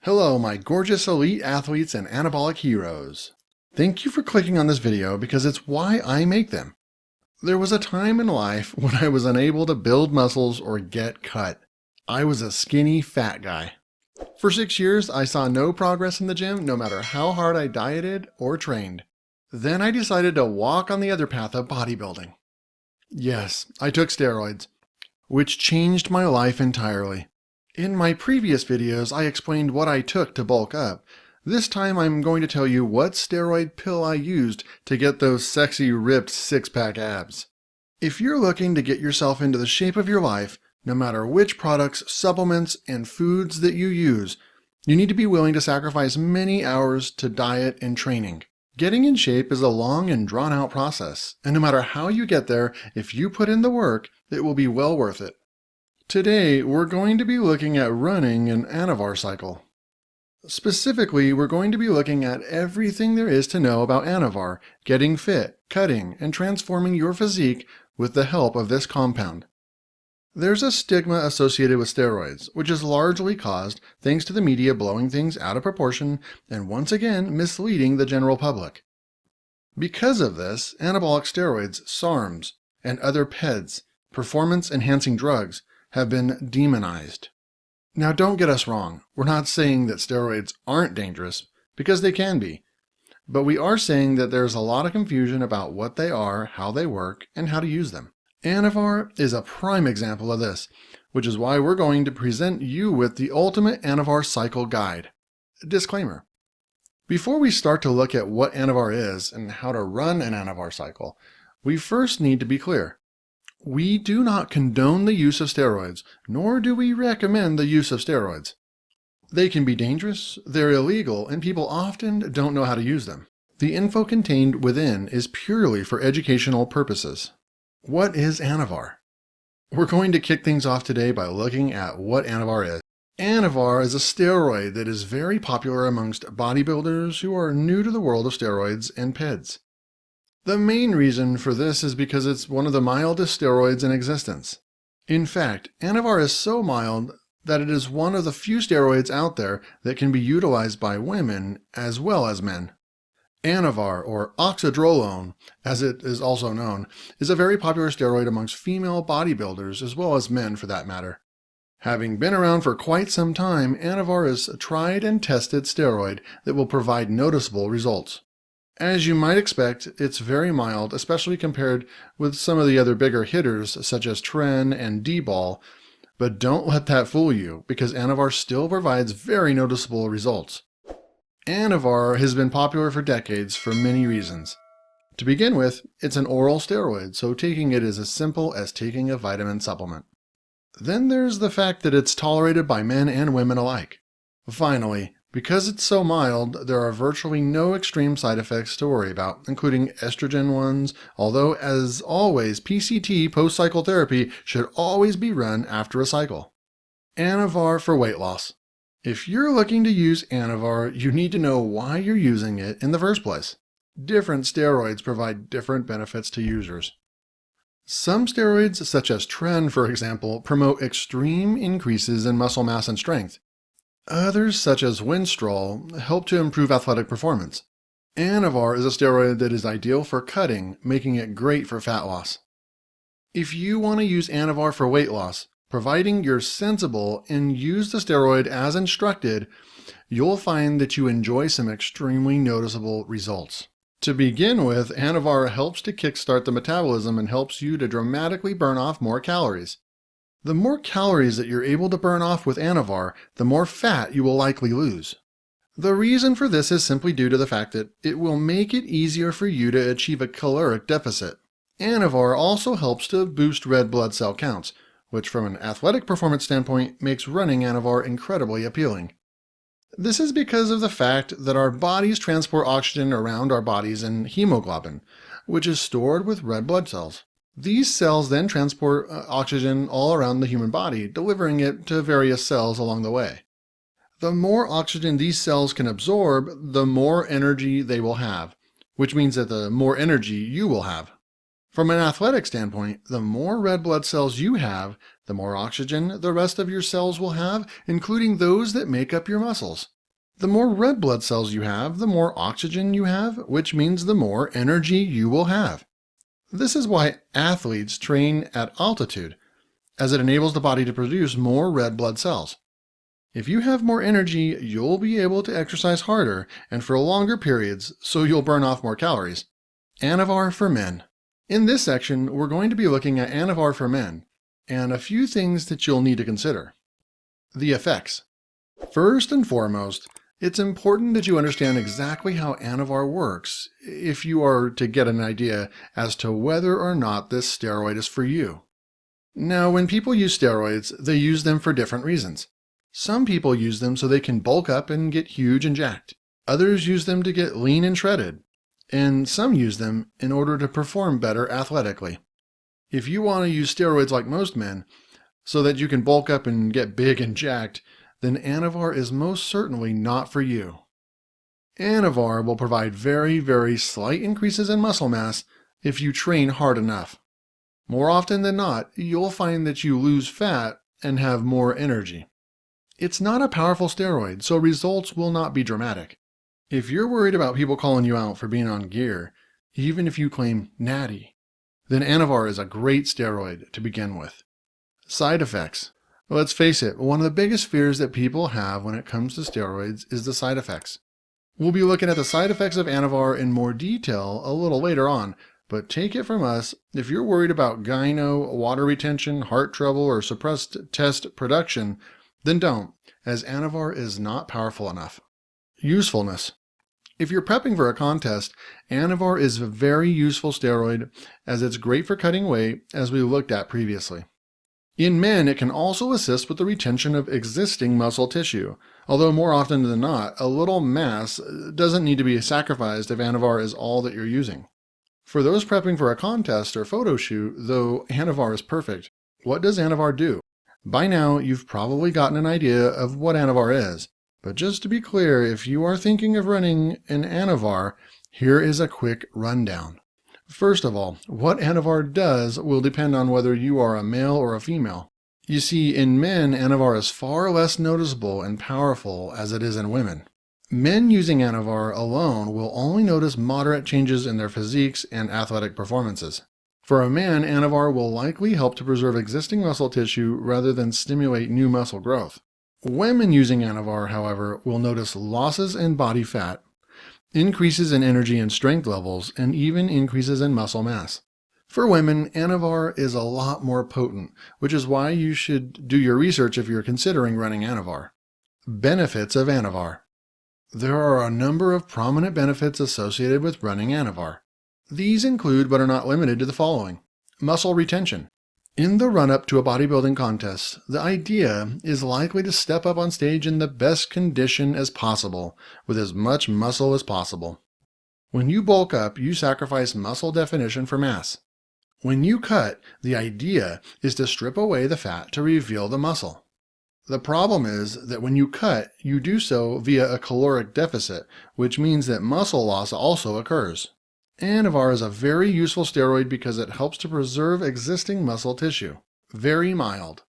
Hello, my gorgeous elite athletes and anabolic heroes. Thank you for clicking on this video because it's why I make them. There was a time in life when I was unable to build muscles or get cut. I was a skinny, fat guy. For 6 years, I saw no progress in the gym no matter how hard I dieted or trained. Then I decided to walk on the other path of bodybuilding. Yes, I took steroids, which changed my life entirely. In my previous videos, I explained what I took to bulk up. This time I'm going to tell you what steroid pill I used to get those sexy ripped six-pack abs. If you're looking to get yourself into the shape of your life, no matter which products, supplements, and foods that you use, you need to be willing to sacrifice many hours to diet and training. Getting in shape is a long and drawn-out process, and no matter how you get there, if you put in the work, it will be well worth it. Today, we're going to be looking at running an Anavar cycle. Specifically, we're going to be looking at everything there is to know about Anavar, getting fit, cutting, and transforming your physique with the help of this compound. There's a stigma associated with steroids, which is largely caused thanks to the media blowing things out of proportion and once again misleading the general public. Because of this, anabolic steroids, SARMs, and other PEDs, performance-enhancing drugs, have been demonized. Now don't get us wrong, we're not saying that steroids aren't dangerous, because they can be. But we are saying that there's a lot of confusion about what they are, how they work, and how to use them. Anavar is a prime example of this, which is why we're going to present you with the ultimate Anavar cycle guide. Disclaimer. Before we start to look at what Anavar is and how to run an Anavar cycle, we first need to be clear. We do not condone the use of steroids, nor do we recommend the use of steroids. They can be dangerous, they're illegal, and people often don't know how to use them. The info contained within is purely for educational purposes. What is Anavar? We're going to kick things off today by looking at what Anavar is. Anavar is a steroid that is very popular amongst bodybuilders who are new to the world of steroids and PEDs. The main reason for this is because it's one of the mildest steroids in existence. In fact, Anavar is so mild that it is one of the few steroids out there that can be utilized by women as well as men. Anavar, or oxandrolone, as it is also known, is a very popular steroid amongst female bodybuilders as well as men for that matter. Having been around for quite some time, Anavar is a tried and tested steroid that will provide noticeable results. As you might expect, it's very mild, especially compared with some of the other bigger hitters such as Tren and D-Ball, but don't let that fool you because Anavar still provides very noticeable results. Anavar has been popular for decades for many reasons. To begin with, it's an oral steroid, so taking it is as simple as taking a vitamin supplement. Then there's the fact that it's tolerated by men and women alike. Finally, because it's so mild, there are virtually no extreme side effects to worry about, including estrogen ones, although as always, PCT post-cycle therapy should always be run after a cycle. Anavar for weight loss. If you're looking to use Anavar, you need to know why you're using it in the first place. Different steroids provide different benefits to users. Some steroids, such as Tren for example, promote extreme increases in muscle mass and strength. Others, such as Winstrol, help to improve athletic performance. Anavar is a steroid that is ideal for cutting, making it great for fat loss. If you want to use Anavar for weight loss, providing you're sensible and use the steroid as instructed, you'll find that you enjoy some extremely noticeable results. To begin with, Anavar helps to kickstart the metabolism and helps you to dramatically burn off more calories. The more calories that you're able to burn off with Anavar, the more fat you will likely lose. The reason for this is simply due to the fact that it will make it easier for you to achieve a caloric deficit. Anavar also helps to boost red blood cell counts, which from an athletic performance standpoint makes running Anavar incredibly appealing. This is because of the fact that our bodies transport oxygen around our bodies in hemoglobin, which is stored with red blood cells. These cells then transport oxygen all around the human body, delivering it to various cells along the way. The more oxygen these cells can absorb, the more energy they will have, which means that the more energy you will have. From an athletic standpoint, the more red blood cells you have, the more oxygen the rest of your cells will have, including those that make up your muscles. The more red blood cells you have, the more oxygen you have, which means the more energy you will have. This is why athletes train at altitude, as it enables the body to produce more red blood cells. If you have more energy, you'll be able to exercise harder and for longer periods, so you'll burn off more calories. Anavar for men. In this section, we're going to be looking at Anavar for men and a few things that you'll need to consider. The effects. First and foremost, it's important that you understand exactly how Anavar works if you are to get an idea as to whether or not this steroid is for you. Now, when people use steroids, they use them for different reasons. Some people use them so they can bulk up and get huge and jacked. Others use them to get lean and shredded. And some use them in order to perform better athletically. If you want to use steroids like most men, so that you can bulk up and get big and jacked, then Anavar is most certainly not for you. Anavar will provide very, very slight increases in muscle mass if you train hard enough. More often than not, you'll find that you lose fat and have more energy. It's not a powerful steroid, so results will not be dramatic. If you're worried about people calling you out for being on gear, even if you claim natty, then Anavar is a great steroid to begin with. Side effects. Let's face it, one of the biggest fears that people have when it comes to steroids is the side effects. We'll be looking at the side effects of Anavar in more detail a little later on, but take it from us, if you're worried about gyno, water retention, heart trouble, or suppressed test production, then don't, as Anavar is not powerful enough. Usefulness. If you're prepping for a contest, Anavar is a very useful steroid as it's great for cutting weight, as we looked at previously. In men, it can also assist with the retention of existing muscle tissue, although more often than not, a little mass doesn't need to be sacrificed if Anavar is all that you're using. For those prepping for a contest or photo shoot, though Anavar is perfect, what does Anavar do? By now, you've probably gotten an idea of what Anavar is, but just to be clear, if you are thinking of running an Anavar, here is a quick rundown. First of all, what Anavar does will depend on whether you are a male or a female. You see, in men, Anavar is far less noticeable and powerful as it is in women. Men using Anavar alone will only notice moderate changes in their physiques and athletic performances. For a man, Anavar will likely help to preserve existing muscle tissue rather than stimulate new muscle growth. Women using Anavar, however, will notice losses in body fat, increases in energy and strength levels, and even increases in muscle mass. For women, Anavar is a lot more potent, which is why you should do your research if you're considering running Anavar. Benefits of Anavar. There are a number of prominent benefits associated with running Anavar. These include, but are not limited to, the following. Muscle retention. In the run-up to a bodybuilding contest, the idea is likely to step up on stage in the best condition as possible, with as much muscle as possible. When you bulk up, you sacrifice muscle definition for mass. When you cut, the idea is to strip away the fat to reveal the muscle. The problem is that when you cut, you do so via a caloric deficit, which means that muscle loss also occurs. Anavar is a very useful steroid because it helps to preserve existing muscle tissue. Very mild.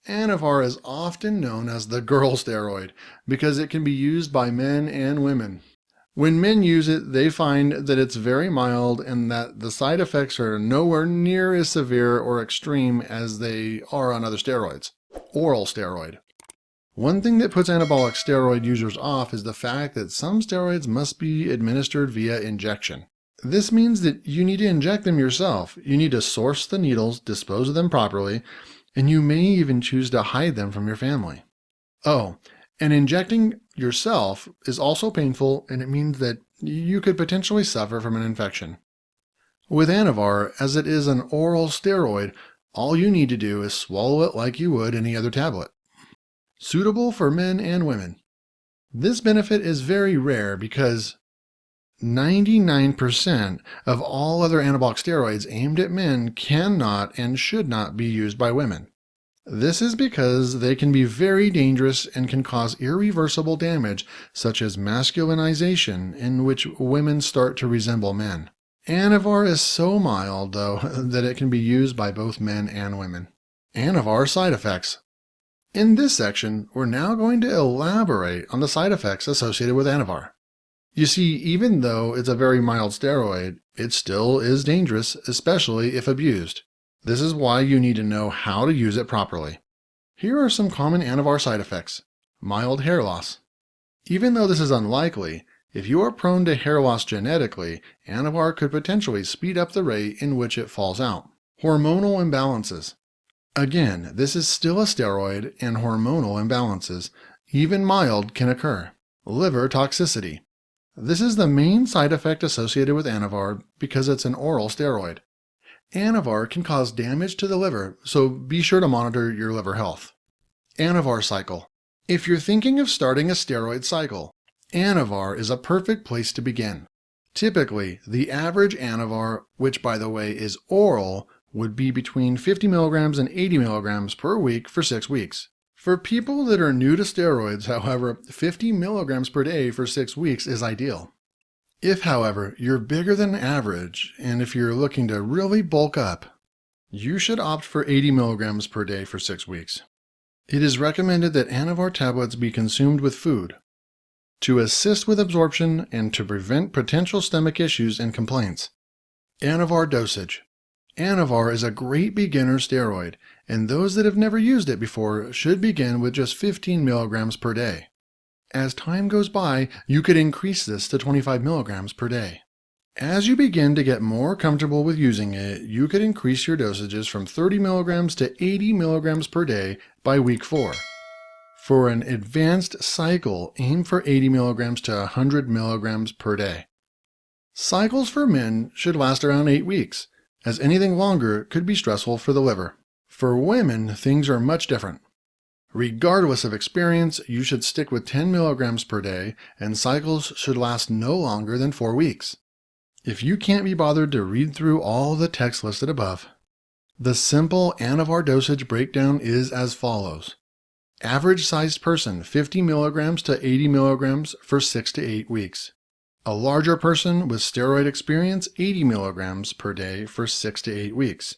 Anavar is often known as the girl steroid because it can be used by men and women. When men use it, they find that it's very mild and that the side effects are nowhere near as severe or extreme as they are on other steroids. Oral steroid. One thing that puts anabolic steroid users off is the fact that some steroids must be administered via injection. This means that you need to inject them yourself. You need to source the needles, dispose of them properly, and you may even choose to hide them from your family. Oh, and injecting yourself is also painful, and it means that you could potentially suffer from an infection. With Anavar, as it is an oral steroid, all you need to do is swallow it like you would any other tablet. Suitable for men and women. This benefit is very rare because 99% of all other anabolic steroids aimed at men cannot and should not be used by women. This is because they can be very dangerous and can cause irreversible damage, such as masculinization, in which women start to resemble men. Anavar is so mild, though, that it can be used by both men and women. Anavar side effects. In this section, we're now going to elaborate on the side effects associated with Anavar. You see, even though it's a very mild steroid, it still is dangerous, especially if abused. This is why you need to know how to use it properly. Here are some common Anavar side effects. Mild hair loss. Even though this is unlikely, if you are prone to hair loss genetically, Anavar could potentially speed up the rate in which it falls out. Hormonal imbalances. Again, this is still a steroid, and hormonal imbalances, even mild, can occur. Liver toxicity. This is the main side effect associated with Anavar because it's an oral steroid. Anavar can cause damage to the liver, so be sure to monitor your liver health. Anavar cycle. If you're thinking of starting a steroid cycle, Anavar is a perfect place to begin. Typically, the average Anavar, which by the way is oral, would be between 50 milligrams and 80 milligrams per week for 6 weeks. For people that are new to steroids, however, 50 milligrams per day for 6 weeks is ideal. If, however, you're bigger than average, and if you're looking to really bulk up, you should opt for 80 milligrams per day for 6 weeks. It is recommended that Anavar tablets be consumed with food to assist with absorption and to prevent potential stomach issues and complaints. Anavar dosage. Anavar is a great beginner steroid, and those that have never used it before should begin with just 15 milligrams per day. As time goes by, you could increase this to 25 milligrams per day. As you begin to get more comfortable with using it, you could increase your dosages from 30 milligrams to 80 milligrams per day by week 4. For an advanced cycle, aim for 80 milligrams to 100 milligrams per day. Cycles for men should last around 8 weeks, as anything longer could be stressful for the liver. For women, things are much different. Regardless of experience, you should stick with 10 milligrams per day, and cycles should last no longer than 4 weeks. If you can't be bothered to read through all the text listed above, the simple Anavar dosage breakdown is as follows. Average sized person, 50 milligrams to 80 milligrams for 6 to 8 weeks. A larger person with steroid experience, 80 milligrams per day for 6 to 8 weeks.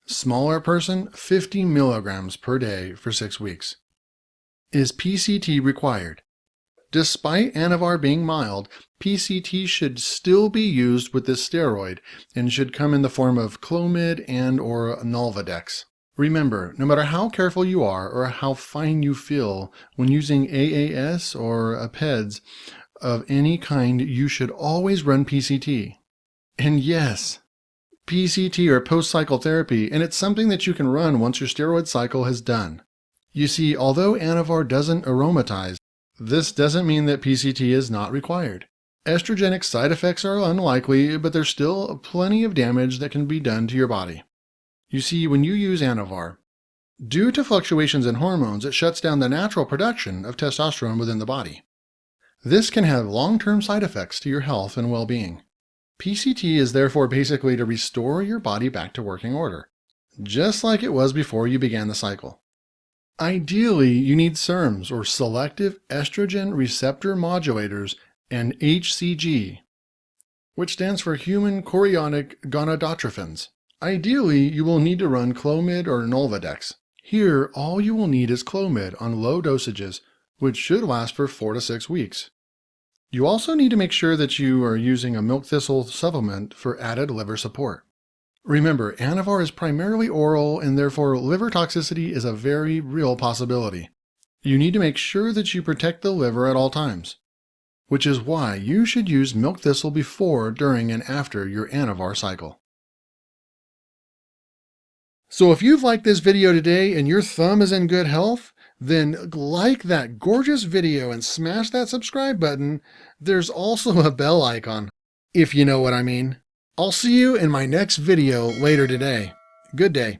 Smaller person, 50 milligrams per day for 6 weeks. Is PCT required? Despite Anavar being mild, PCT should still be used with this steroid and should come in the form of Clomid and or Nolvadex. Remember, no matter how careful you are or how fine you feel when using AAS or PEDs of any kind, you should always run PCT. And yes, PCT or post-cycle therapy, and it's something that you can run once your steroid cycle has done. You see, although Anavar doesn't aromatize, this doesn't mean that PCT is not required. Estrogenic side effects are unlikely, but there's still plenty of damage that can be done to your body. You see, when you use Anavar, due to fluctuations in hormones, it shuts down the natural production of testosterone within the body. This can have long-term side effects to your health and well-being. PCT is therefore basically to restore your body back to working order, just like it was before you began the cycle. Ideally, you need SERMs, or selective estrogen receptor modulators, and HCG, which stands for human chorionic gonadotropins. Ideally, you will need to run Clomid or Nolvadex. Here, all you will need is Clomid on low dosages, which should last for 4 to 6 weeks. You also need to make sure that you are using a milk thistle supplement for added liver support. Remember, Anavar is primarily oral, and therefore liver toxicity is a very real possibility. You need to make sure that you protect the liver at all times, which is why you should use milk thistle before, during, and after your Anavar cycle. So if you've liked this video today and your thumb is in good health, then like that gorgeous video and smash that subscribe button. There's also a bell icon, if you know what I mean. I'll see you in my next video later today. Good day.